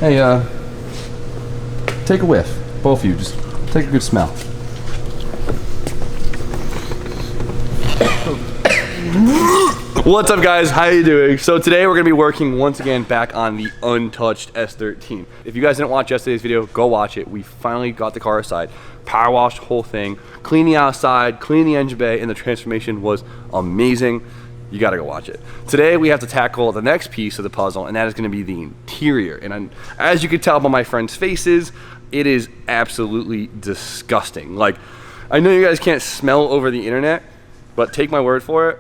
Hey, take a whiff. Both of you, just take a good smell. What's up, guys? How you doing? So today we're gonna be working once again back on the untouched S13. If you guys didn't watch yesterday's video, go watch it. We finally got the car aside, power washed the whole thing, cleaned the outside, cleaned the engine bay, and the transformation was amazing. You gotta go watch it. Today we have to tackle the next piece of the puzzle, and that is gonna be the interior. And as you can tell by my friends' faces, it is absolutely disgusting. Like, I know you guys can't smell over the internet, but take my word for it,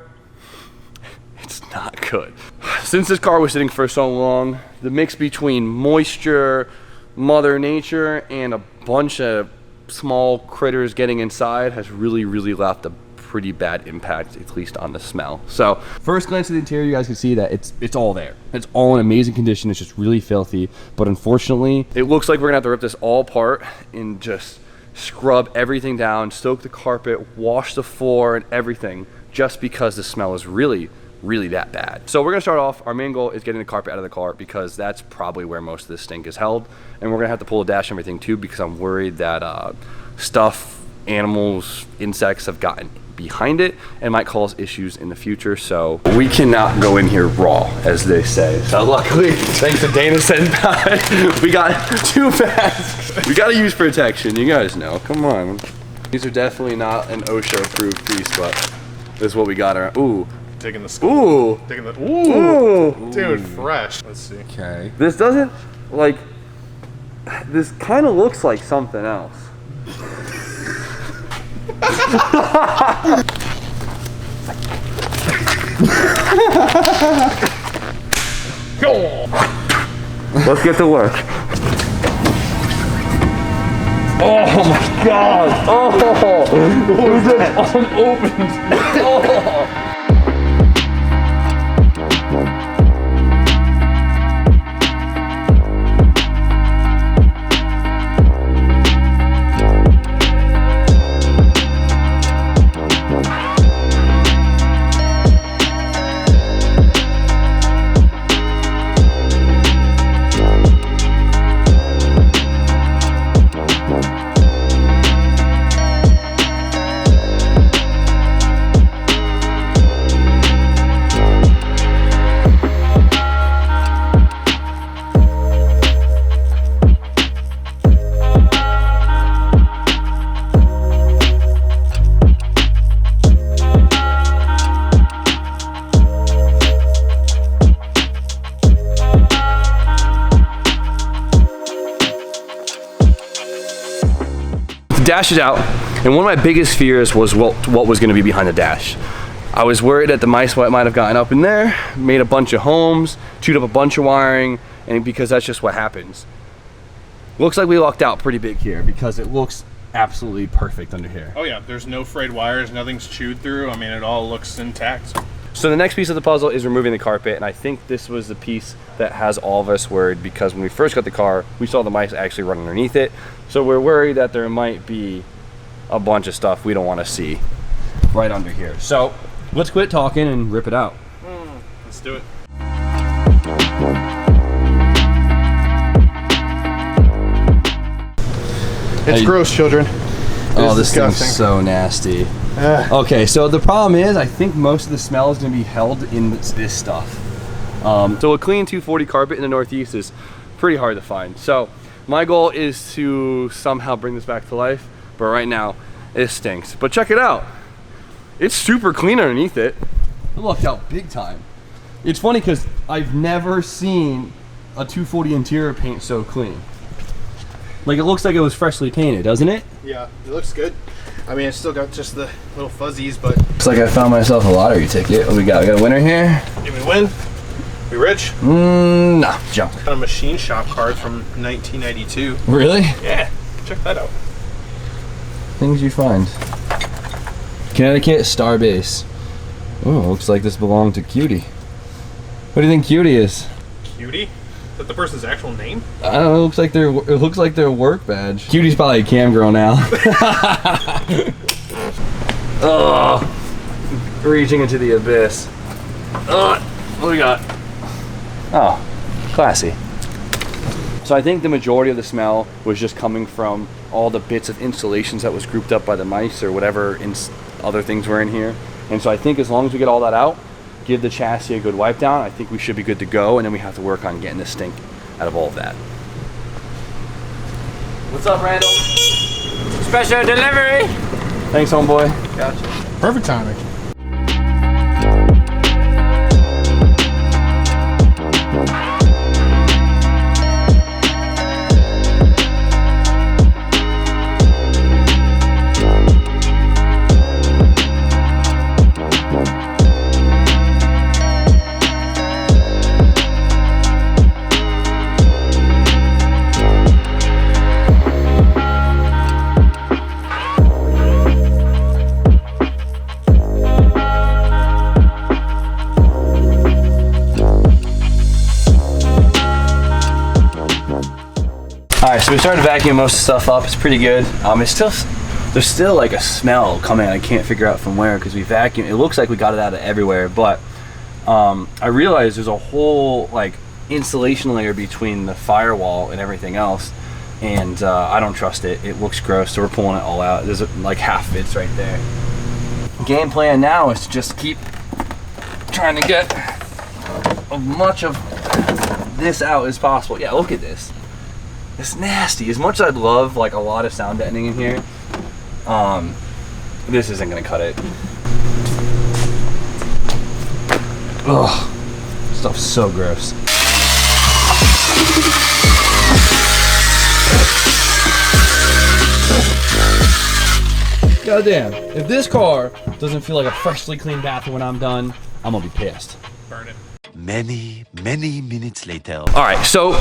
it's not good. Since this car was sitting for so long, the mix between moisture, Mother Nature, and a bunch of small critters getting inside has really left a pretty bad impact, at least on the smell. So first glance at the interior, you guys can see that it's all there. It's all in amazing condition. It's just really filthy, but unfortunately, it looks like we're gonna have to rip this all apart and just scrub everything down, soak the carpet, wash the floor and everything, just because the smell is really that bad. So we're gonna start off, our main goal is getting the carpet out of the car because that's probably where most of this stink is held. And we're gonna have to pull the dash and everything too, because I'm worried that stuff, animals, insects have gotten behind it and might cause issues in the future. So we cannot go in here raw, as they say. So luckily, thanks to Dana sent by, we got 2 masks. We gotta use protection, you guys know, come on. These are definitely not an OSHA approved piece, but this is what we got. Ooh. Taking the skull. Ooh. Taking the, ooh. Dude, fresh. Let's see. Okay. This doesn't, like, this kind of looks like something else. Let's get to work. Oh my god! Oh! It was just unopened! Oh! Dash is out, and one of my biggest fears was what was going to be behind the dash. I was worried that the mice might have gotten up in there, made a bunch of homes, chewed up a bunch of wiring, and because that's just what happens. Looks like we lucked out pretty big here because it looks absolutely perfect under here. Oh yeah, there's no frayed wires, nothing's chewed through. I mean, it all looks intact. So the next piece of the puzzle is removing the carpet, and I think this was the piece that has all of us worried because when we first got the car, we saw the mice actually run underneath it. So we're worried that there might be a bunch of stuff we don't want to see right under here. So let's quit talking and rip it out. Let's do it. It's gross, children. Oh, this thing's so nasty. Okay, so the problem is, I think most of the smell is going to be held in this stuff. So a clean 240 carpet in the Northeast is pretty hard to find. So my goal is to somehow bring this back to life, but right now it stinks. But check it out. It's super clean underneath it. It lucked out big time. It's funny because I've never seen a 240 interior paint so clean. Like, it looks like it was freshly painted, doesn't it? Yeah, it looks good. I mean, it's still got just the little fuzzies, but... Looks like I found myself a lottery ticket. What we got? We got a winner here? Did we win? We rich? Nah, junk. Got a machine shop card from 1992. Really? Yeah, check that out. Things you find. Connecticut Starbase. Oh, looks like this belonged to Cutie. What do you think Cutie is? Cutie? Is that the person's actual name? I don't know. It looks like their work badge. Cutie's probably a cam girl now. Oh, reaching into the abyss. What do we got? Oh, classy. So I think the majority of the smell was just coming from all the bits of insulations that was grouped up by the mice or whatever other things were in here. And so I think as long as we get all that out, give the chassis a good wipe down, I think we should be good to go, and then we have to work on getting the stink out of all of that. What's up, Randall? Special delivery! Thanks, homeboy. Gotcha. Perfect timing. Alright, so we started vacuuming most of the stuff up. It's pretty good. There's still like a smell coming. I can't figure out from where because we vacuumed. It looks like we got it out of everywhere, but I realized there's a whole like insulation layer between the firewall and everything else, and I don't trust it. It looks gross, so we're pulling it all out. There's like half of it's right there. Game plan now is to just keep trying to get as much of this out as possible. Yeah, look at this. It's nasty. As much as I'd love like a lot of sound deadening in here, this isn't gonna cut it. Ugh, stuff's so gross. Goddamn, if this car doesn't feel like a freshly cleaned bathroom when I'm done, I'm gonna be pissed. Burn it. Many minutes later. All right, so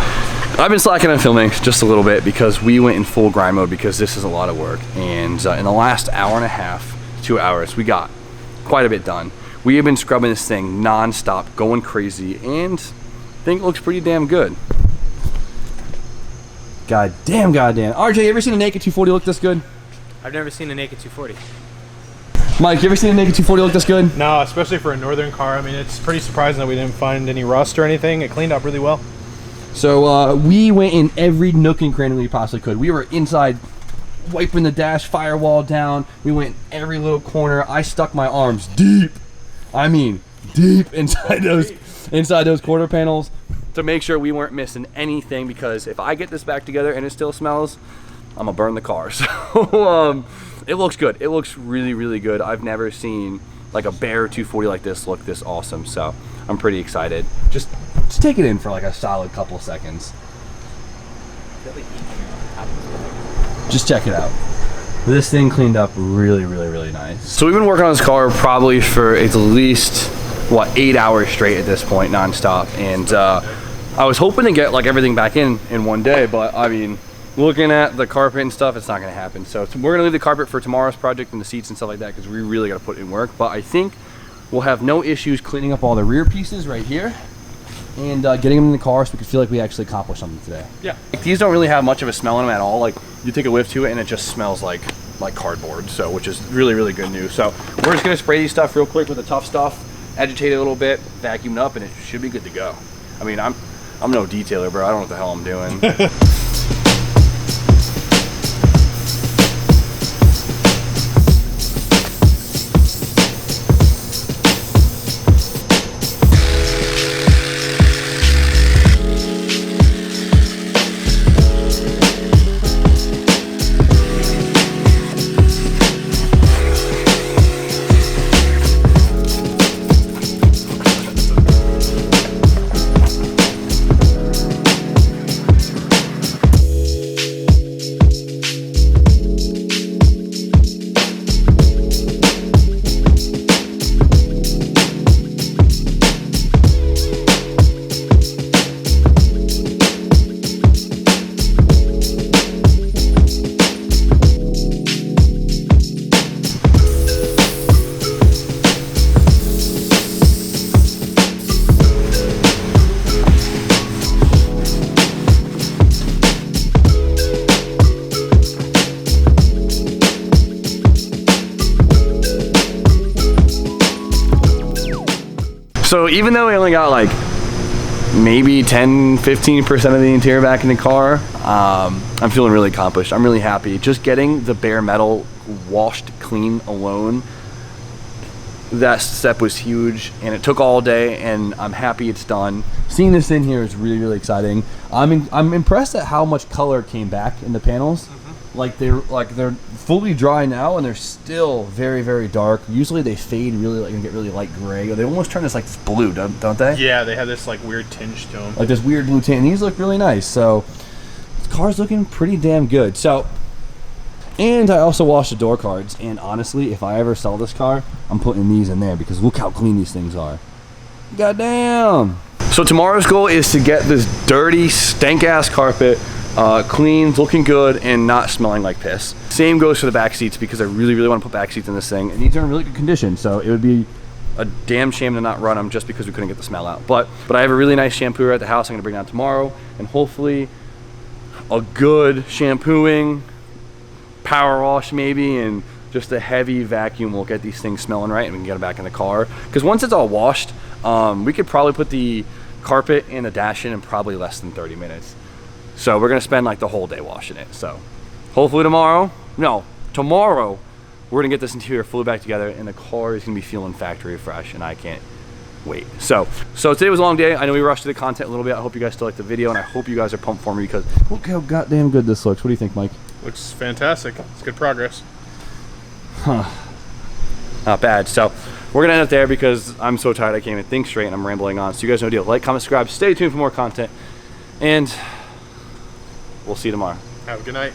I've been slacking on filming just a little bit because we went in full grind mode because this is a lot of work. And in the last hour and a half, 2 hours, we got quite a bit done. We have been scrubbing this thing non-stop, going crazy, and I think it looks pretty damn good. Goddamn. RJ, you ever seen a naked 240 look this good? I've never seen a naked 240. Mike, you ever seen a naked 240 look this good? No, especially for a northern car. I mean, it's pretty surprising that we didn't find any rust or anything. It cleaned up really well. So we went in every nook and cranny we possibly could. We were inside wiping the dash firewall down. We went every little corner. I stuck my arms deep. I mean, deep inside those quarter panels to make sure we weren't missing anything, because if I get this back together and it still smells, I'm gonna burn the car. So it looks good. It looks really, really good. I've never seen like a bare 240 like this look this awesome. So I'm pretty excited. Just take it in for like a solid couple seconds. Just check it out. This thing cleaned up really, really, really nice. So we've been working on this car probably for at least, what, 8 hours straight at this point, nonstop. And I was hoping to get like everything back in one day, but I mean, looking at the carpet and stuff, it's not gonna happen. So we're gonna leave the carpet for tomorrow's project and the seats and stuff like that, because we really gotta put in work. But I think we'll have no issues cleaning up all the rear pieces right here and getting them in the car so we can feel like we actually accomplished something today. Yeah. Like, these don't really have much of a smell in them at all. Like, you take a whiff to it and it just smells like cardboard, so which is really, really good news. So we're just gonna spray these stuff real quick with the tough stuff, agitate it a little bit, vacuum it up, and it should be good to go. I mean, I'm no detailer, bro. I don't know what the hell I'm doing. So even though we only got like maybe 10-15% of the interior back in the car. I'm feeling really accomplished. I'm really happy. Just getting the bare metal washed clean alone, that step was huge, and it took all day, and I'm happy it's done. Seeing this in here is really, really exciting. I'm impressed at how much color came back in the panels. Like they're fully dry now, and they're still very, very dark. Usually they fade really, and get really light gray, or they almost turn this like this blue, don't they? Yeah, they had this like weird tinge to them. Like this weird blue tint, and these look really nice. So this car's looking pretty damn good. So, and I also washed the door cards, and honestly, if I ever sell this car, I'm putting these in there because look how clean these things are. Goddamn. So tomorrow's goal is to get this dirty, stank-ass carpet clean, looking good, and not smelling like piss. Same goes for the back seats because I really, really want to put back seats in this thing, and these are in really good condition, so it would be a damn shame to not run them just because we couldn't get the smell out. But I have a really nice shampooer at the house I'm gonna bring down tomorrow, and hopefully a good shampooing, power wash maybe, and just a heavy vacuum will get these things smelling right, and we can get them back in the car. Because once it's all washed, we could probably put the carpet and the dash in probably less than 30 minutes. So we're gonna spend like the whole day washing it. So hopefully tomorrow we're gonna get this interior fully back together, and the car is gonna be feeling factory fresh, and I can't wait. So today was a long day. I know we rushed through the content a little bit. I hope you guys still like the video, and I hope you guys are pumped for me because look how goddamn good this looks. What do you think, Mike? Looks fantastic. It's good progress. Huh. Not bad. So we're gonna end up there because I'm so tired I can't even think straight, and I'm rambling on. So you guys know the deal. Like, comment, subscribe, stay tuned for more content, and we'll see you tomorrow. Have a good night.